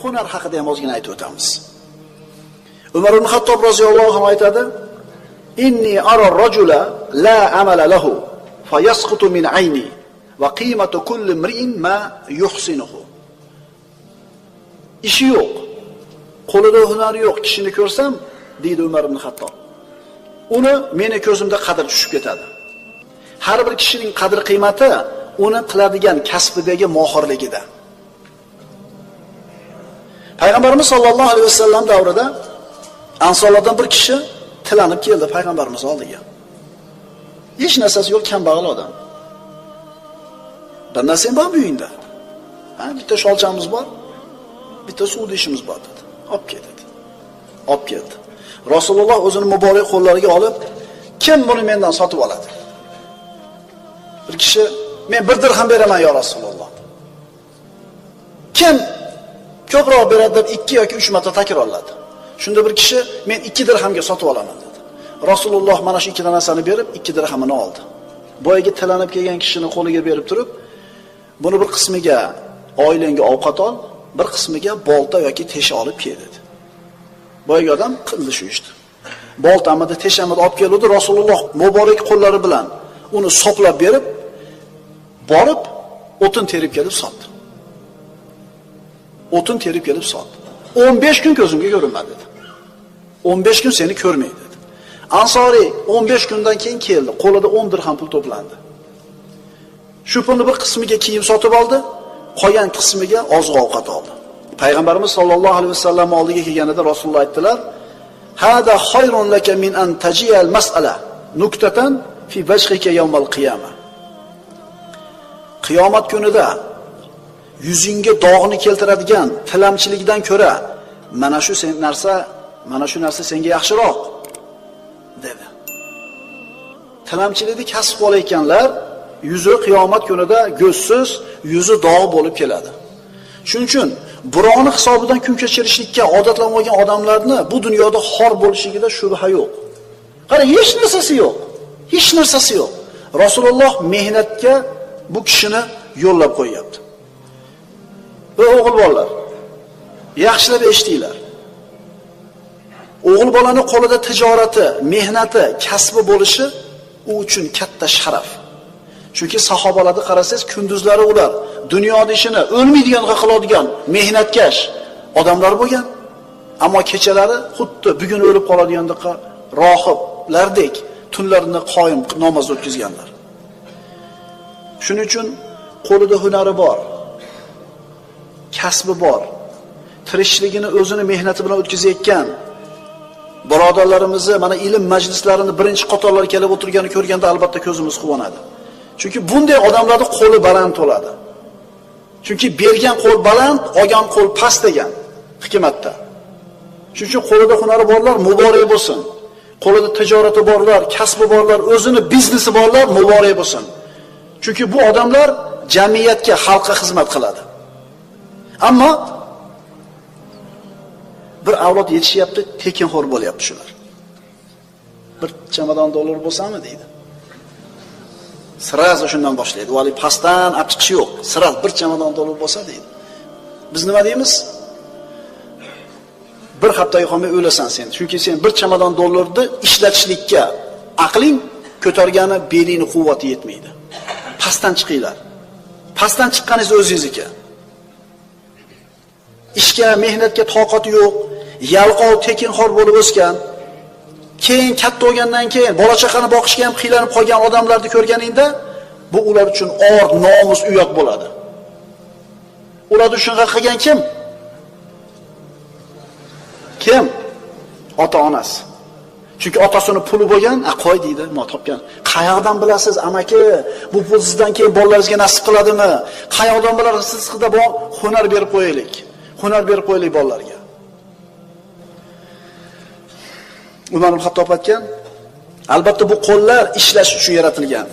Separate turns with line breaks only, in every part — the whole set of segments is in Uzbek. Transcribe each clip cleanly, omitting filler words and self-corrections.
hunar haqida ham ozgina aytib o'tamiz. Umar ibn Xattob roziyallohu anhu aytadi: "Inni ara ar-rajula la amala lahu fayasqutu min ayni va qimatu kulli imri'in ma yuhsinuhu." Ishi yo'q, qo'lida hunari yo'q kishini ko'rsam, deydi Umar ibn Xattob, uni meni ko'zimda qadr tushib ketadi. Har bir kishining qadr qiymati uni qiladigan kasbidagi mohirligida. Payg'ambarimiz sollallohu alayhi vasallam davrida Ansorlardan bir kishi tilanib keldi payg'ambarimiz oldiga. Hech narsasi yo'q, kambag'al odam. "Bir narsang bor bu uyingda?" "Ha, bitta sholchamiz bor, bitta suv idishimiz bor" dedi. "Olib kel" dedi. Olib keldi. Rasululloh o'zini muborak qo'llariga olib, "Kim buni mendan sotib oladi?" Bir kishi, "Men 1 dirham beraman ya Rasululloh." "Kim ko'proq beradi?" deb 2 yoki 3 marta takrorladi. Shunda bir kishi, "Men 2 dirhamga sotib olaman" dedi. Rasululloh mana shu 2 narsani berib, 2 dirhamini oldi. Boyaga tilanib kelgan kishining qo'liga berib turib, "Buni bir qismiga oilangga ovqat ol, bir qismiga bolta yoki tesha olib kel" dedi. Boyaga odam qildi shu ishni. Boltamni, teshamni olib keldi, Rasululloh muborak qo'llari bilan uni soqlab berib, borib o'tin terib kelib sotdi. O'tin terib kelib sotdi. 15 kun ko'zimga ko'rinmadi dedi. 15 kun seni ko'rmaydi dedi. Ansoriy 15 kundan keyin keldi. Qo'lida 10 dirham pul to'plandi. Shu pulni bir qismiga kiyim sotib oldi, qolgan qismiga oziq-ovqat oldi. Payg'ambarimiz sollallohu alayhi vasallam oldiga kelganida Rasululloh aytdilar: "Hada khayrun laka min an tajiyal mas'ala nuktatan fi wajhika yawmal qiyamah." Qiyomat kunida yuzingga dog'ni keltiradigan tilamchilikdan ko'ra mana shu narsa senga yaxshiroq dedi. Tilamchilikni kasb qilayotganlar yuzi qiyomat kunida go'zsiz, yuzi dog' bo'lib keladi. Shuning uchun birovni hisobidan kun kechirishlikka odatlanib olgan odamlarni bu dunyoda xor bo'lishligida shubha yo'q. Qara, hech narsasi yo'q. Hech narsasi yo'q. Rasululloh mehnatga bu kishini yo'llab qo'yapti. Va o'g'il bolalar, yaxshilab eshitinglar. O'g'il bolaning qo'lida tijorati, mehnati, kasbi bo'lishi u uchun katta sharaf. Chunki sahobalarni qarasangiz, kunduzlari ular dunyoda ishini o'lmaydigan qiladigan mehnatkash odamlar bo'lgan, ammo kechalari xuddi bugun o'lib qoladigandek rohiblardek tunlarini qoyim namoz o'tkazganlar. Shuning uchun qo'lida hunari bor, kasbi bor, tirikchiligini o'zini mehnati bilan o'tkazayotgan birodarlarimizni mana ilm majlislarini birinchi qatorlarga kelib o'tirganini ko'rganda albatta ko'zimiz quvonadi. Chunki bunday odamlarning qo'li baland bo'ladi. Chunki bergan qo'l baland, olgan qo'l past degan hikmatda. Shuning uchun qo'lida hunari borlar muborak bo'lsin. Qo'lida tijorati borlar, kasbi borlar, o'zini biznesi borlar muborak bo'lsin. Chunki bu odamlar jamiyatga, xalqqa xizmat qiladi. Ammo bir avlod yetishyapti, tekinxo'r bo'lyapti shular. Bir chamadon dollar bo'lsami deydi. Sirazi shundan boshlaydi. Vali pastdan olib chiqish yo'q. Siraz bir chamadon dollar bo'lsa deydi. Biz nima deymiz? Bir haftaga qolmay o'lasan sen. Chunki sen bir chamadon dollarni ishlatishlikka aqling ko'targani belingni quvvati yetmaydi. Pastdan chiqinglar. Pastdan chiqqaningiz o'zingizniki. Ishga, mehnatga toqati yo'q, yalqov, tekinxo'r bo'lib o'sgan, keyin katta bo'lgandan keyin bola chaqani boqishga ham qiylanib qolgan odamlarni ko'rganingda, bu ular uchun or, nomus, uyat bo'ladi. Ularni shunga qilgan kim? Kim? Ota-onasi. Chunki otasini puli bo'lgan, qo'y deydi, mo topgan. Qayoqdan bilasiz, amaki? Bu pul sizdan keyin bolalaringizga nasib qiladimi? Qayoqdan bilasiz, sizga bu hunar berib qo'yaylik. Hunar berib qo'yaylik bolalarga. Umar ibn Xattob aytgan, albatta bu qo'llar ishlash uchun yaratilgan.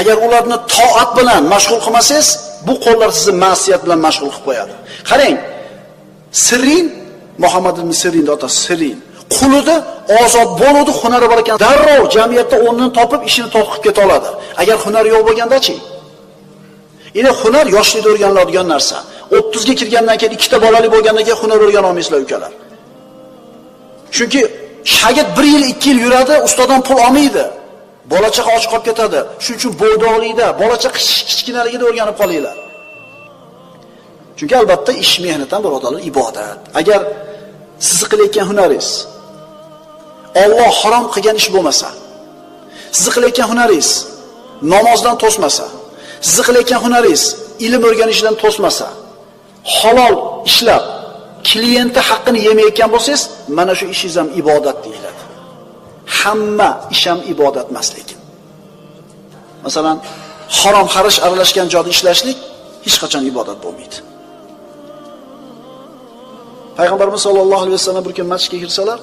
Agar ularni toat bilan mashg'ul qilmasangiz, bu qo'llar sizni ma'siyat bilan mashg'ul qilib qo'yadi. Qarang, Sirin, Muhammad ibn Sirinning otasi Sirin, qulida ozod bo'ladi, hunari bor ekan, darrov jamiyatda o'rnini topib, ishini to'qib keta oladi. Agar hunar yo'q bo'lganda-chi? Endi hunar yoshlikda o'rganiladigan narsa. 30 ga kirgandan keyin 2 ta bolali bo'lgandan keyin hunar o'rgana olmaysizlar ukalar. Chunki shagird 1 yil, 2 yil yuradi, ustodan pul olmaydi. Bolacha och qolib ketadi. Shuning uchun bo'ydoqlikda, bolacha kichkinaligida o'rganib qolinglar. Chunki albatta ish mehnat ham birodarlar ibodat. Agar siz qilayotgan hunaringiz Alloh harom qilgan ish bo'lmasa, siz qilayotgan hunaringiz namozdan to'smasa, siz qilayotgan hunaringiz ilm o'rganishdan to'smasa, halol ishlab klienti haqqini yemayotgan bo'lsangiz, mana shu ishingiz ham ibodat deyiladi. Hamma ish ham ibodat emas lekin. Masalan, harom xarish aralashgan joyda ishlashlik hech qachon ibodat bo'lmaydi. Payg'ambarimiz sollallohu alayhi vasallam bir kun masjidga kirsalar,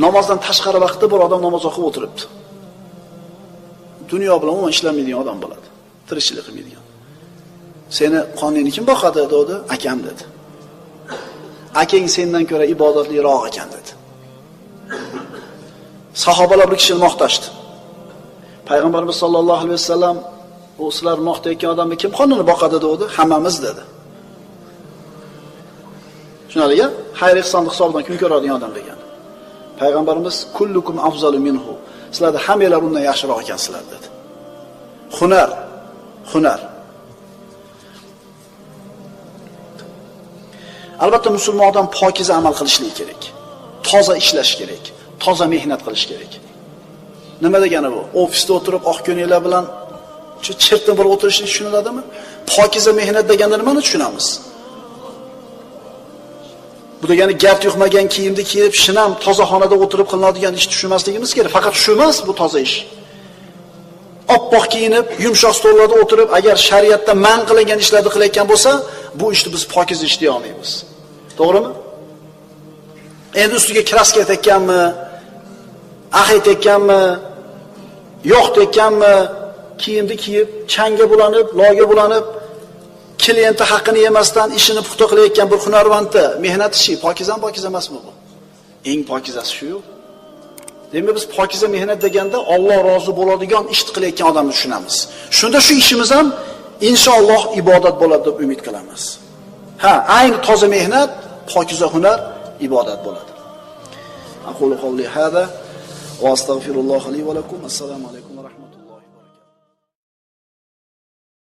namozdan tashqari vaqtda bir odam namoz o'qib o'tiribdi. Dunyo bilan umuman ishlamaydigan odam bo'ladi. Tirikchilik qilmaydigan. Seni qoningni kim boqadi dedi? Akam dedi. Akang sendan ko'ra ibodatliroq ekan dedi. Sahobalar bir kishini maqtashdi. Payg'ambarimiz sollallohu alayhi vasallam u sizlar maqtayotgan odamni kim qonini boqadi dedi? Hammamiz dedi. Shunaliga xayr ihson hisobidan kun ko'radigan odam degan. Payg'ambarimiz kullukum afzalu minhu. Sizlar hammalar undan yaxshiroq ekansizlar dedi. Hunar. Albatta musulmon odam pokiza amal qilishligi kerak. Toza ishlash kerak. Toza mehnat qilish kerak. Nima degani bu? Ofisda o'tirib oq ko'naklar bilan chirtin bir o'tirishni tushuniladimi? Pokiza mehnat deganda nimani tushunamiz? Bu degani gard yuqmagan kiyimni kiyib, shinam toza xonada o'tirib qilinadigan ish tushunmasligimiz kerak. Faqat shu emas bu toza ish. Oppoq kiyinib, yumshoq stollarda o'tirib, agar shariatda man qilingan ishlarni qilayotgan bo'lsa, bu ishni biz pokiza ish deya olmaymiz. To'g'rimi? Endi ustiga kraska tekkanmi, ax tekkanmi, yo'q tekkanmi, kiyimni kiyib, changga bulanib, loyga bulanib, klienti haqqini yemasdan ishini puxta qilayotgan bir hunarvandni mehnat ishi pokiza emasmi bu? Eng pokizasi shu. Demak biz pokiza mehnat deganda Alloh rozi bo'ladigan ish qilayotgan odamni tushunamiz. Shunda shu ishimiz ham inshaalloh ibodat bo'ladi deb umid qilamiz. Ayni toza mehnat, pokiza hunar ibodat bo'ladi. Aqulu qawli hada va astagfirulloh li va lakum. Assalomu alaykum va rahmatulloh.